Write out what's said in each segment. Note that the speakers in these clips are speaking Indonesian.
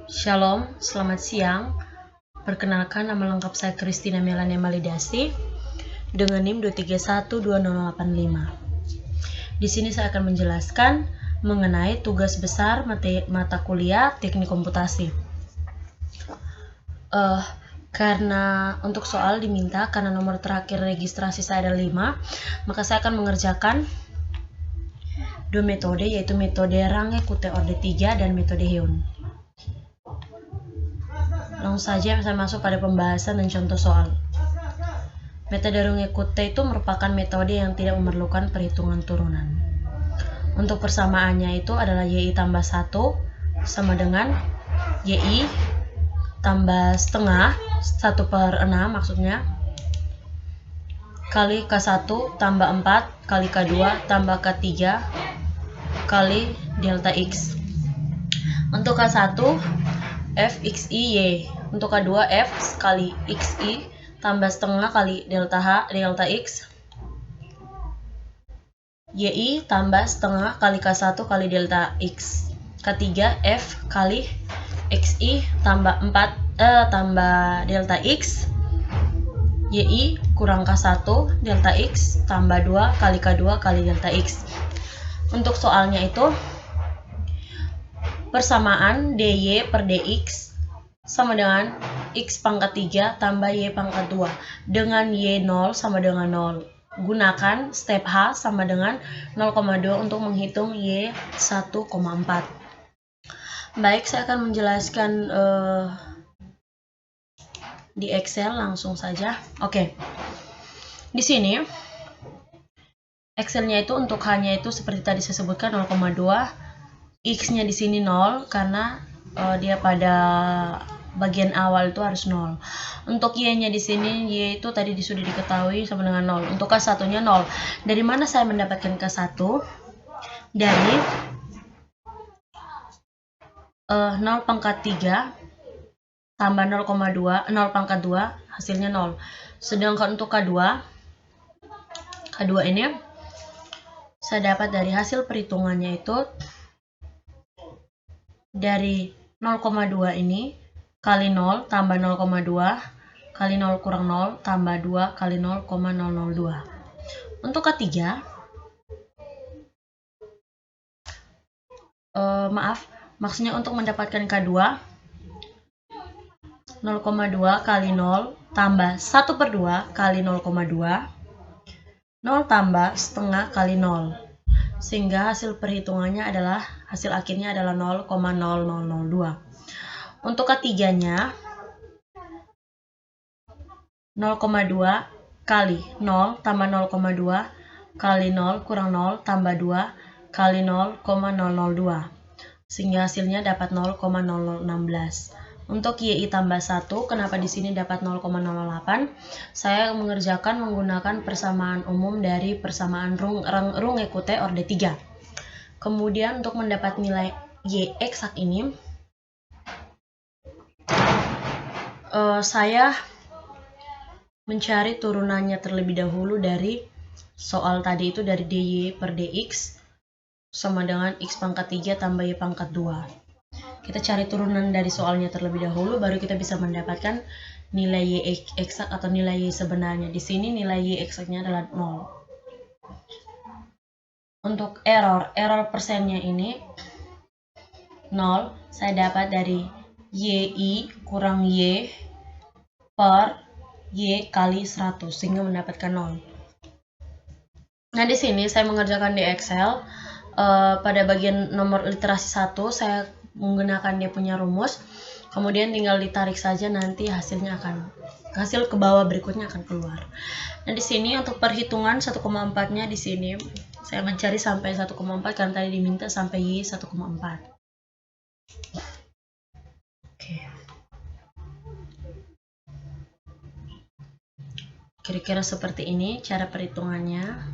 Shalom, selamat siang. Perkenalkan, nama lengkap saya Christina Melania Malidasi dengan NIM 2312085. Di sini saya akan menjelaskan mengenai tugas besar mata kuliah Teknik Komputasi. Karena untuk soal diminta karena nomor terakhir registrasi saya ada 5, maka saya akan mengerjakan dua metode, yaitu metode Range Kute Orde 3 dan metode Heun. Langsung saja saya masuk pada pembahasan dan contoh soal. Metode Range Kute itu merupakan metode yang tidak memerlukan perhitungan turunan. Untuk persamaannya itu adalah YI tambah 1 sama dengan YI tambah setengah 1/6 maksudnya kali K1 tambah 4 kali K2 tambah K3 kali delta X. Untuk K1 F XI Y, untuk K2 F kali XI tambah setengah kali delta H delta X YI tambah setengah kali K1 kali delta X. K3 F kali XI tambah 4 tambah delta X YI kurang K1 delta X tambah 2 kali K2 kali delta X. Untuk soalnya itu persamaan DY per DX sama dengan X pangkat 3 tambah Y pangkat 2 dengan Y0 sama dengan 0. Gunakan step H sama dengan 0,2 untuk menghitung Y 1,4. Baik, saya akan menjelaskan di Excel langsung saja. Oke. Di sini Excelnya itu untuk H-nya itu seperti tadi saya sebutkan 0,2. X-nya di sini 0 karena dia pada bagian awal itu harus 0. Untuk Y-nya di sini, Y itu tadi sudah diketahui sama dengan 0. Untuk K1-nya 0. Dari mana saya mendapatkan K1? Dari 0 pangkat 3 tambah 0,2, 0 pangkat 2, hasilnya 0. Sedangkan untuk K2 ini saya dapat dari hasil perhitungannya itu dari 0,2 ini kali 0 tambah 0,2 kali 0 kurang 0 tambah 2 kali 0,002. Untuk K3 maksudnya untuk mendapatkan K2 0,2 kali 0 tambah 1/2 kali 0,2 0 tambah setengah kali 0, sehingga hasil perhitungannya adalah hasil akhirnya adalah 0,0002. Untuk K3 nya 0,2 kali 0 tambah 0,2 kali 0 kurang 0 tambah 2 kali 0,002, sehingga hasilnya dapat 0,0016. Untuk YI tambah 1, kenapa di sini dapat 0,08? Saya mengerjakan menggunakan persamaan umum dari persamaan Runge Kute Orde 3. Kemudian untuk mendapat nilai Y eksak ini, saya mencari turunannya terlebih dahulu dari soal tadi itu dari DY per DX sama dengan X pangkat 3 tambah Y pangkat 2. Kita cari turunan dari soalnya terlebih dahulu, baru kita bisa mendapatkan nilai Y eksak atau nilai Y sebenarnya. Di sini nilai Y eksaknya adalah 0. Untuk error persennya ini 0, saya dapat dari YI kurang Y per Y kali 100, sehingga mendapatkan 0. Nah, di sini saya mengerjakan di Excel. Pada bagian nomor literasi 1, saya menggunakan dia punya rumus. Kemudian tinggal ditarik saja, nanti hasil ke bawah berikutnya akan keluar. Nah, di sini untuk perhitungan 1,4-nya di sini saya mencari sampai 1,4 karena tadi diminta sampai Y 1,4. Oke. Kira-kira seperti ini cara perhitungannya.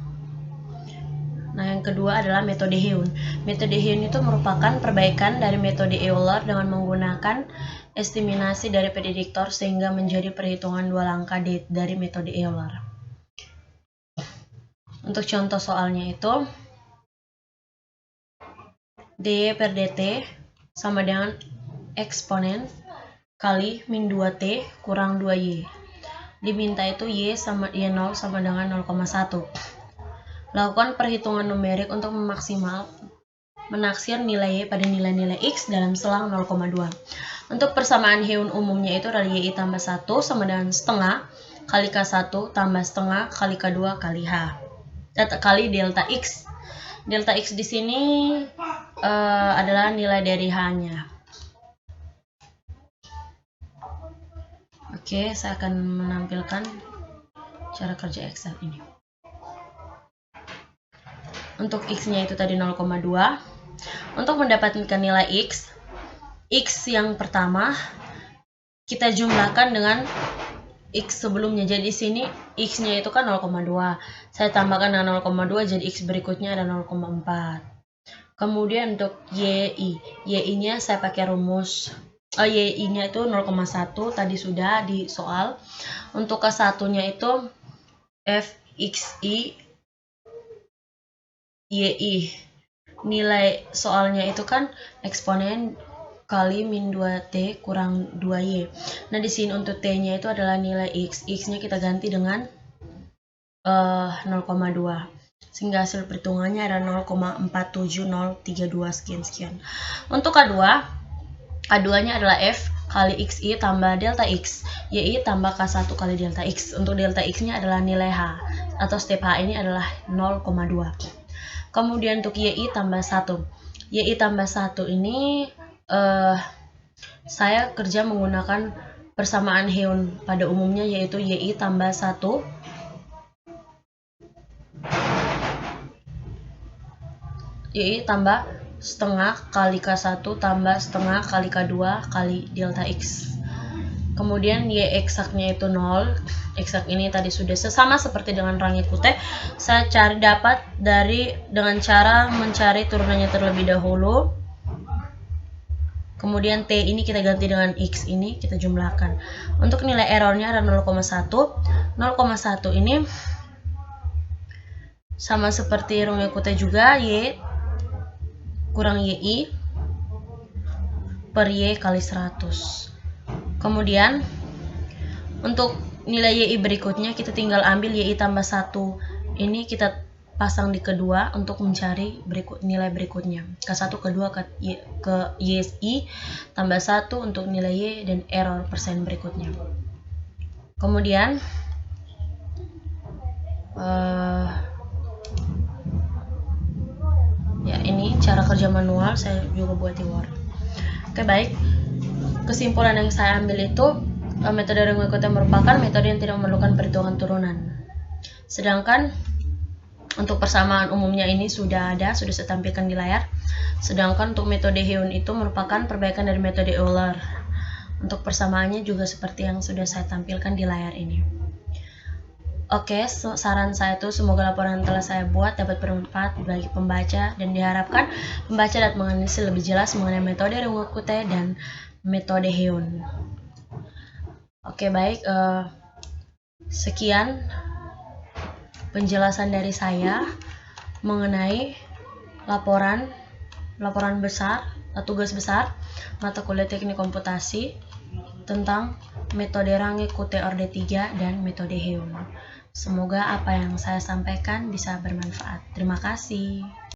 Nah, yang kedua adalah metode Heun. Metode Heun itu merupakan perbaikan dari metode Euler dengan menggunakan estimasi dari prediktor sehingga menjadi perhitungan 2 langkah dari metode Euler. Untuk contoh soalnya itu dy per dt sama dengan eksponen kali min 2T kurang 2Y. Diminta itu Y0 sama dengan 0,1. Lakukan perhitungan numerik untuk menaksir nilai Y pada nilai-nilai X dalam selang 0,2. Untuk persamaan heun umumnya itu adalah Y tambah 1 sama dengan setengah kali K1 tambah setengah kali K2 kali H. Kali delta X. Delta X di sini adalah nilai dari H-nya. Oke, saya akan menampilkan cara kerja Excel ini. Untuk X-nya itu tadi 0,2. Untuk mendapatkan nilai X yang pertama kita jumlahkan dengan X sebelumnya. Jadi di sini X-nya itu kan 0,2. Saya tambahkan dengan 0,2 jadi X berikutnya ada 0,4. Kemudian untuk Y-nya saya pakai rumus Y-nya itu 0,1 tadi sudah di soal. Untuk K1-nya itu FXI YI. Nilai soalnya itu kan eksponen kali min 2T kurang 2Y. Nah, di sini untuk T-nya itu adalah nilai X. X-nya kita ganti dengan 0,2. Sehingga hasil perhitungannya ada 0,47032 sekian-sekian. Untuk K2-nya adalah F kali XI tambah delta X. YI tambah K1 kali delta X. Untuk delta X-nya adalah nilai H. Atau step H ini adalah 0,2. Kemudian untuk YI tambah 1. YI tambah 1 ini saya kerja menggunakan persamaan heun pada umumnya, yaitu YI tambah 1 YI tambah setengah kali K1 tambah setengah kali K2 kali delta X. Kemudian Y eksaknya itu 0. Eksak ini tadi sudah sama seperti dengan rangit putih. Saya cari dapat dengan cara mencari turunannya terlebih dahulu. Kemudian T ini kita ganti dengan X ini kita jumlahkan. Untuk nilai errornya ada 0,1. 0,1 ini sama seperti rangit putih juga, Y kurang YI per Y kali 100. Kemudian untuk nilai YI berikutnya kita tinggal ambil YI tambah 1 ini kita pasang di kedua untuk mencari nilai berikutnya. K1, kedua ke YI tambah 1 untuk nilai Y dan error persen berikutnya. Kemudian ya, ini cara kerja manual, saya juga buat di Word. Oke, baik. Kesimpulan yang saya ambil itu metode Runge-Kutta merupakan metode yang tidak memerlukan perhitungan turunan. Sedangkan untuk persamaan umumnya ini sudah saya tampilkan di layar. Sedangkan untuk metode Heun itu merupakan perbaikan dari metode Euler. Untuk persamaannya juga seperti yang sudah saya tampilkan di layar ini. Oke, saran saya itu semoga laporan yang telah saya buat dapat bermanfaat bagi pembaca dan diharapkan pembaca dapat menganalisis lebih jelas mengenai metode Runge-Kutta dan metode Heun. Oke, baik. Sekian penjelasan dari saya mengenai laporan besar, tugas besar mata kuliah teknik komputasi tentang metode Runge-Kutta Orde 3 dan metode Heun. Semoga apa yang saya sampaikan bisa bermanfaat. Terima kasih.